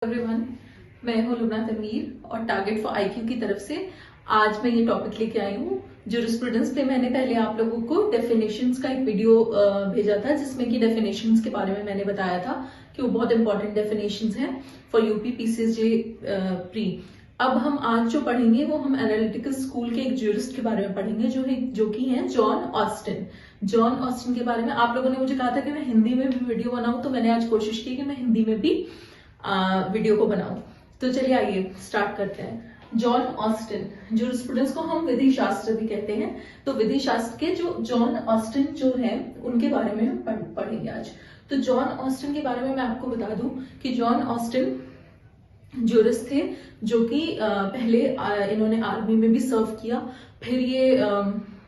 Everyone, मैं हूं लुना तनवीर और टारगेट फॉर आईक्यू की तरफ से आज मैं ये टॉपिक लेके आई हूँ। ज्यूरिस्प्रूडेंस पे मैंने पहले आप लोगों को डेफिनेशंस का एक वीडियो भेजा था जिसमें कि डेफिनेशंस के बारे में मैंने बताया था कि वो बहुत इंपॉर्टेंट डेफिनेशंस हैं फॉर यूपी पीसीएसजे प्री। अब हम आज जो पढ़ेंगे वो हम एनालिटिकल स्कूल के एक ज्यूरिस्ट के बारे में पढ़ेंगे जो कि हैं जॉन ऑस्टिन। जॉन ऑस्टिन के बारे में आप लोगों ने मुझे कहा था कि मैं हिंदी में भी वीडियो बनाऊं, तो मैंने आज कोशिश की कि मैं हिंदी में भी वीडियो को बनाऊं। तो चलिए आइए स्टार्ट करते हैं। जॉन ऑस्टिन, ज्यूरिस्प्रूडेंस को हम विधि शास्त्र भी कहते हैं, तो विधि शास्त्र के जो जॉन ऑस्टिन जो हैं उनके बारे में हम पढ़ेंगे आज। तो जॉन ऑस्टिन के बारे में मैं आपको बता दूं कि जॉन ऑस्टिन ज्यूरिस्ट थे जो कि पहले इन्होंने आर्मी में भी सर्व किया, फिर ये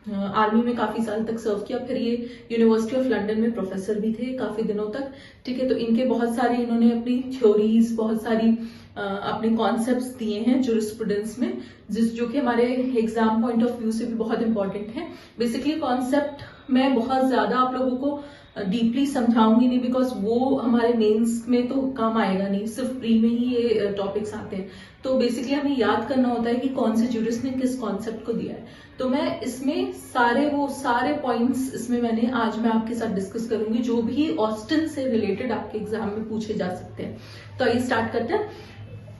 आर्मी में काफी साल तक सर्व किया, फिर ये यूनिवर्सिटी ऑफ लंदन में प्रोफेसर भी थे काफी दिनों तक। ठीक है, तो इनके बहुत सारे इन्होंने अपनी थ्योरीज, बहुत सारी अपने कॉन्सेप्ट्स दिए हैं ज्यूरिस्प्रूडेंस में, जो कि हमारे एग्जाम पॉइंट ऑफ व्यू से भी बहुत इंपॉर्टेंट है। बेसिकली कॉन्सेप्ट मैं बहुत ज्यादा आप लोगों को डीपली समझाऊंगी नहीं, बिकॉज वो हमारे मेंस में तो काम आएगा नहीं, सिर्फ प्री में ही ये टॉपिक्स आते हैं। तो बेसिकली हमें याद करना होता है कि कौन से ज्यूरिस्ट ने किस कॉन्सेप्ट को दिया है। तो मैं इसमें सारे पॉइंट्स इसमें आज मैं आपके साथ डिस्कस करूंगी जो भी ऑस्टिन से रिलेटेड आपके एग्जाम में पूछे जा सकते हैं। तो आइए स्टार्ट करते हैं।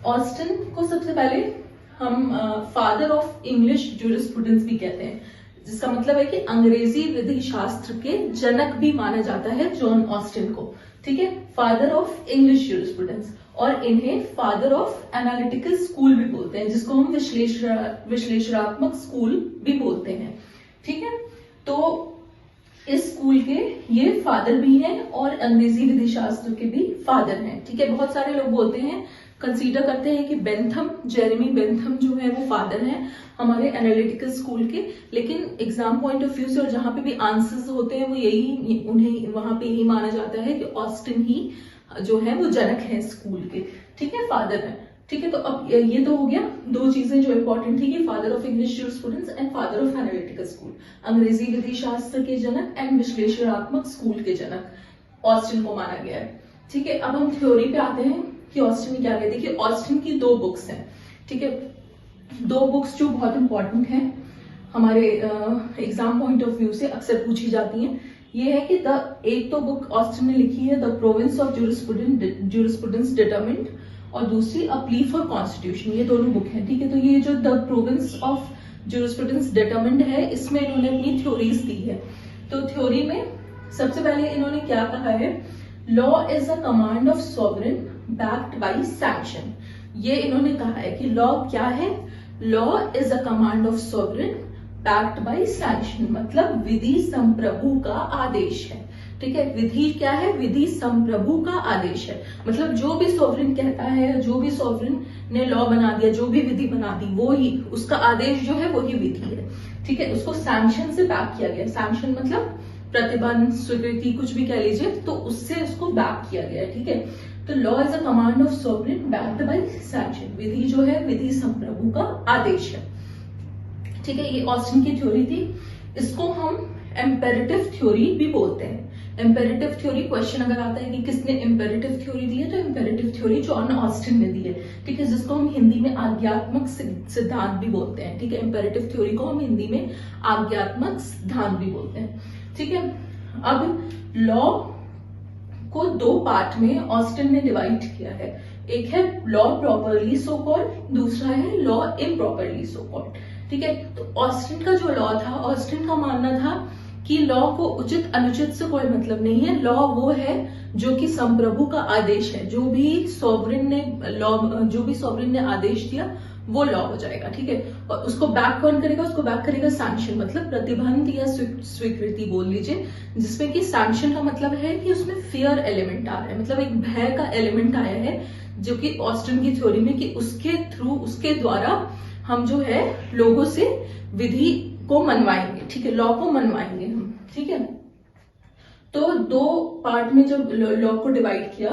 ऑस्टिन को सबसे पहले हम फादर ऑफ इंग्लिश ज्यूरिस्प्रूडेंस भी कहते हैं, जिसका मतलब है कि अंग्रेजी विधि शास्त्र के जनक भी माना जाता है जॉन ऑस्टिन को। ठीक है, फादर ऑफ इंग्लिश ज्यूरिस्प्रूडेंस, और इन्हें फादर ऑफ एनालिटिकल स्कूल भी बोलते हैं, जिसको हम विश्लेषणात्मक स्कूल भी बोलते हैं। ठीक है, तो इस स्कूल के ये फादर भी हैं और अंग्रेजी विधि शास्त्र के भी फादर हैं। ठीक है, बहुत सारे लोग बोलते हैं, कंसीडर करते हैं कि बेंथम, जेरेमी बेंथम जो है वो फादर हैं हमारे एनालिटिकल स्कूल के, लेकिन एग्जाम पॉइंट ऑफ व्यू से और जहां पे भी आंसर्स होते हैं वो उन्हें वहां पे यही माना जाता है कि ऑस्टिन ही जो है वो जनक है स्कूल के। ठीक है, फादर है। ठीक है, तो अब ये तो हो गया दो चीजें जो इंपॉर्टेंट थी कि father of English jurisprudence and father of analytical school, अंग्रेजी विधि शास्त्र के जनक एंड विश्लेषणात्मक स्कूल के जनक ऑस्टिन को माना गया है। ठीक है, अब हम थ्योरी पे आते हैं कि ऑस्टिन क्या कहते हैं। देखिए, ऑस्टिन की दो बुक्स हैं। ठीक है, दो बुक्स जो बहुत इंपॉर्टेंट हैं हमारे एग्जाम पॉइंट ऑफ व्यू से अक्सर पूछी जाती हैं। ये है कि एक तो बुक ऑस्टिन ने लिखी है the province of jurisprudence determined, और दूसरी अ प्ली फॉर कॉन्स्टिट्यूशन। ये दोनों बुक हैं। ठीक है, तो ये जो the province of jurisprudence determined है, इसमें इन्होंने अपनी थ्योरीज दी है। तो थ्योरी में सबसे पहले इन्होंने क्या कहा है, law is a command of sovereign backed by sanction. ये इन्होंने कहा है कि लॉ क्या है, law is a command of sovereign backed by sanction, मतलब विधि संप्रभु का आदेश है। ठीक है, विधि क्या है, विधि संप्रभु का आदेश है, मतलब जो भी सॉवरेन कहता है, जो भी सॉवरेन ने लॉ बना दिया, जो भी विधि बना दी, वो ही उसका आदेश जो है वही विधि है। ठीक है, उसको सैंक्शन से बैक किया गया। सैंक्शन मतलब प्रतिबंध, स्वीकृति, कुछ भी कह लीजिए, तो उससे उसको बैक किया गया है। ठीक है, तो law is a command of sovereign backed by sanction, विधि जो है विधि संप्रभु का आदेश है। ठीक है, ये ऑस्टिन की थ्योरी थी। इसको हम एम्पेरेटिव थ्योरी भी बोलते हैं। एम्पेरेटिव थ्योरी, क्वेश्चन अगर आता है कि किसने एम्पेरेटिव थ्योरी दी है, तो एम्पेरेटिव थ्योरी जॉन ऑस्टिन ने दी है। ठीक है, जिसको हम हिंदी में आज्ञात्मक सिद्धांत भी बोलते हैं। ठीक है, एम्पेरेटिव थ्योरी को हम हिंदी में आज्ञात्मक सिद्धांत भी बोलते हैं। ठीक है, अब लॉ को दो पार्ट में ऑस्टिन ने डिवाइड किया है। एक है लॉ प्रॉपरली सो कॉल्ड, दूसरा है लॉ इम्प्रॉपरली सो कॉल्ड। ठीक है, तो ऑस्टिन का जो लॉ था, ऑस्टिन का मानना था कि लॉ को उचित अनुचित से कोई मतलब नहीं है। लॉ वो है जो कि संप्रभु का आदेश है, जो भी सॉवरेन ने आदेश दिया वो लॉ हो जाएगा। ठीक है, और उसको बैक कौन करेगा, उसको बैक करेगा सैंक्शन, मतलब प्रतिबंध या स्वीकृति बोल लीजिए, जिसमें कि सैंक्शन का मतलब है कि उसमें फियर एलिमेंट आ रहा है, मतलब एक भय का एलिमेंट आया है, जो कि ऑस्टिन की थ्योरी में कि उसके द्वारा हम जो है लोगों से विधि को मनवाएंगे। ठीक है, लॉ को मनवाएंगे हम। ठीक है, तो दो पार्ट में जब लॉ को डिवाइड किया,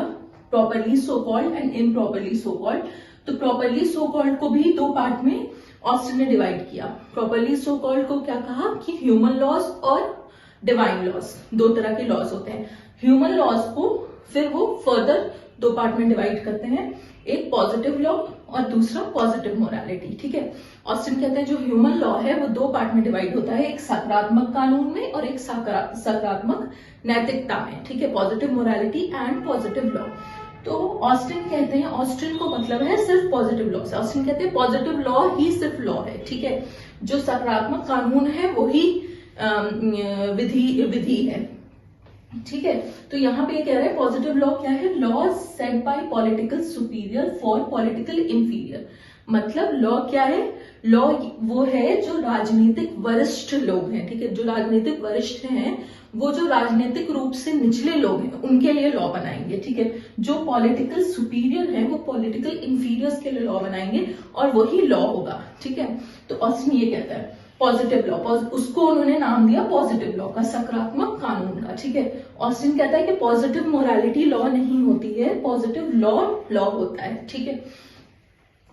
properly so called and improperly so called, तो प्रॉपरली सो कॉल्ड को भी दो पार्ट में ऑस्टिन ने डिवाइड किया। प्रॉपरली सो कॉल्ड को क्या कहा कि ह्यूमन लॉज और डिवाइन लॉज, दो तरह के लॉज होते हैं। ह्यूमन लॉज को फिर वो फर्दर दो पार्ट में डिवाइड करते हैं। एक पॉजिटिव लॉ और दूसरा पॉजिटिव मोरालिटी। ठीक है, ऑस्टिन कहते हैं जो ह्यूमन लॉ है वो दो पार्ट में डिवाइड होता है, एक सकारात्मक कानून में और एक सकारात्मक नैतिकता में। ठीक है, positive morality and positive law. तो ऑस्टिन कहते हैं, ऑस्टिन को मतलब है सिर्फ पॉजिटिव लॉ से। ऑस्टिन कहते हैं पॉजिटिव लॉ ही सिर्फ लॉ है। ठीक है, जो सकारात्मक कानून है वही विधि है। ठीक है, तो यहाँ पे ये कह रहे हैं पॉजिटिव लॉ क्या है, law set by political superior for political inferior. मतलब लॉ क्या है, लॉ वो है जो राजनीतिक वरिष्ठ लोग हैं। ठीक है, जो राजनीतिक वरिष्ठ हैं वो जो राजनीतिक रूप से निचले लोग हैं उनके लिए लॉ बनाएंगे। ठीक है, जो पॉलिटिकल सुपीरियर है वो पॉलिटिकल इंफीरियर्स के लिए लॉ बनाएंगे और वही लॉ होगा। ठीक है, तो ऑस्टिन ये कहता है पॉजिटिव लॉ, उसको उन्होंने नाम दिया पॉजिटिव लॉ का, सकारात्मक कानून का। ठीक है, ऑस्टिन कहता है कि पॉजिटिव मोरालिटी लॉ नहीं होती है, पॉजिटिव लॉ होता है। ठीक है,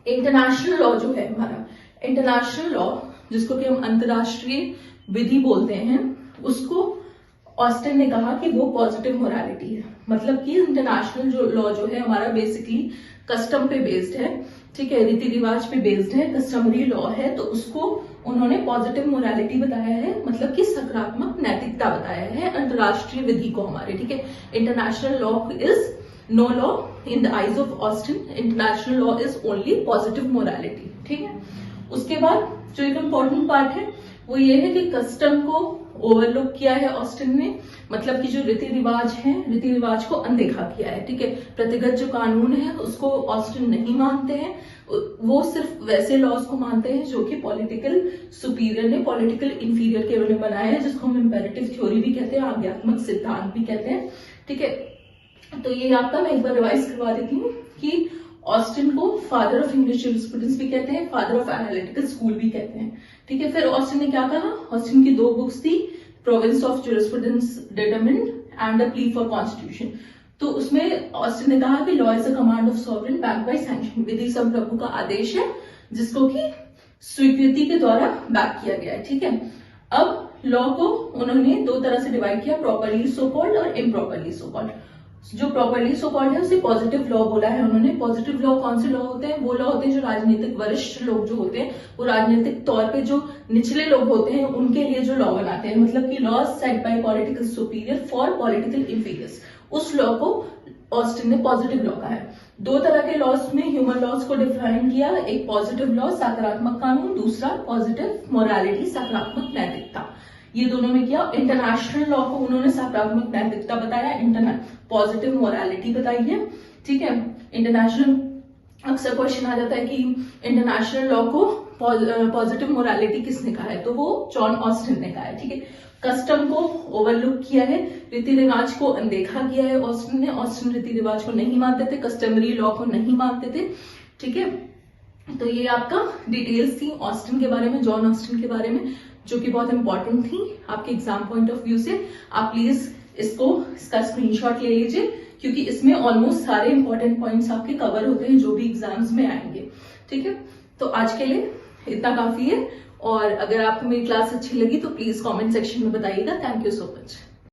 इंटरनेशनल लॉ जो है हमारा, इंटरनेशनल लॉ जिसको कि हम अंतरराष्ट्रीय विधि बोलते हैं, उसको ऑस्टिन ने कहा कि वो पॉजिटिव मोरालिटी है। मतलब कि इंटरनेशनल जो लॉ जो है हमारा बेसिकली कस्टम पे बेस्ड है। ठीक है, रीति रिवाज पे बेस्ड है, कस्टमरी लॉ है, तो उसको उन्होंने पॉजिटिव मोरालिटी बताया है, मतलब कि सकारात्मक नैतिकता बताया है अंतरराष्ट्रीय विधि को हमारे। ठीक है, international law is no law in the eyes of Austin, international law is only positive morality. ठीक है, उसके बाद जो एक इम्पोर्टेंट पार्ट है वो ये है कि कस्टम को ओवरलुक किया है ऑस्टिन ने, मतलब कि जो रीति रिवाज है, रीति रिवाज को अनदेखा किया है। ठीक है, प्रतिगत जो कानून है उसको ऑस्टिन नहीं मानते हैं, वो सिर्फ वैसे लॉज को मानते हैं जो कि पॉलिटिकल सुपीरियर ने पॉलिटिकल इंफीरियर के उन्होंने बनाया है, जिसको हम इम्पेरेटिव थ्योरी भी कहते हैं, आज्ञात्मक सिद्धांत भी कहते हैं। ठीक है, तो ये आपका मैं एक बार रिवाइज करवा देती हूँ कि ऑस्टिन को फादर ऑफ इंग्लिश ज्यूरिस्प्रूडेंस भी कहते हैं, फादर ऑफ एनालिटिकल स्कूल भी कहते हैं। ठीक है, फिर ऑस्टिन ने क्या कहा, ऑस्टिन की दो बुक्स थी, province of jurisprudence determined and the plea for constitution. तो उसमें ऑस्टिन ने कहा कि law is a command of sovereign backed by sanction, विधि संप्रभु का आदेश है जिसको कि स्वीकृति के द्वारा बैक किया गया है। ठीक है, अब लॉ को उन्होंने दो तरह से डिवाइड किया, प्रॉपरली सो कॉल्ड और इम्प्रॉपरली सो कॉल्ड। जो प्रॉपरली सो कॉल्ड है उसे पॉजिटिव लॉ बोला है उन्होंने। पॉजिटिव लॉ कौन से लॉ होते हैं, वो लॉ होते हैं जो राजनीतिक वरिष्ठ लोग जो होते हैं, वो राजनीतिक तौर पे जो निचले लोग होते हैं उनके लिए जो लॉ बनाते हैं, मतलब कि law set by political superior for political inferiors, उस लॉ को ऑस्टिन ने पॉजिटिव लॉ कहा है। दो तरह के लॉज में ह्यूमन लॉज को डिफाइन किया, एक पॉजिटिव लॉ सकारात्मक कानून, दूसरा पॉजिटिव मोरालिटी सकारात्मक नैतिकता। ये दोनों में किया। इंटरनेशनल लॉ को उन्होंने सकारात्मक नैतिकता बताया, पॉजिटिव मोरालिटी बताई है। ठीक है, इंटरनेशनल अक्सर क्वेश्चन आ जाता है कि इंटरनेशनल लॉ को पॉजिटिव मोरालिटी किसने कहा है, तो वो जॉन ऑस्टिन ने कहा है। ठीक है, कस्टम को ओवरलुक किया है, रीति रिवाज को अनदेखा किया है ऑस्टिन ने। ऑस्टिन रीति रिवाज को नहीं मानते थे, कस्टमरी लॉ को नहीं मानते थे। ठीक है, तो ये आपका डिटेल्स थी ऑस्टिन के बारे में, जॉन ऑस्टिन के बारे में, जो कि बहुत इंपॉर्टेंट थी आपके एग्जाम पॉइंट ऑफ व्यू से। आप प्लीज इसका स्क्रीनशॉट ले लीजिए, क्योंकि इसमें ऑलमोस्ट सारे इंपॉर्टेंट पॉइंट्स आपके कवर होते हैं जो भी एग्जाम्स में आएंगे। ठीक है, तो आज के लिए इतना काफी है, और अगर आपको मेरी क्लास अच्छी लगी तो प्लीज कमेंट सेक्शन में बताइएगा। Thank you so much.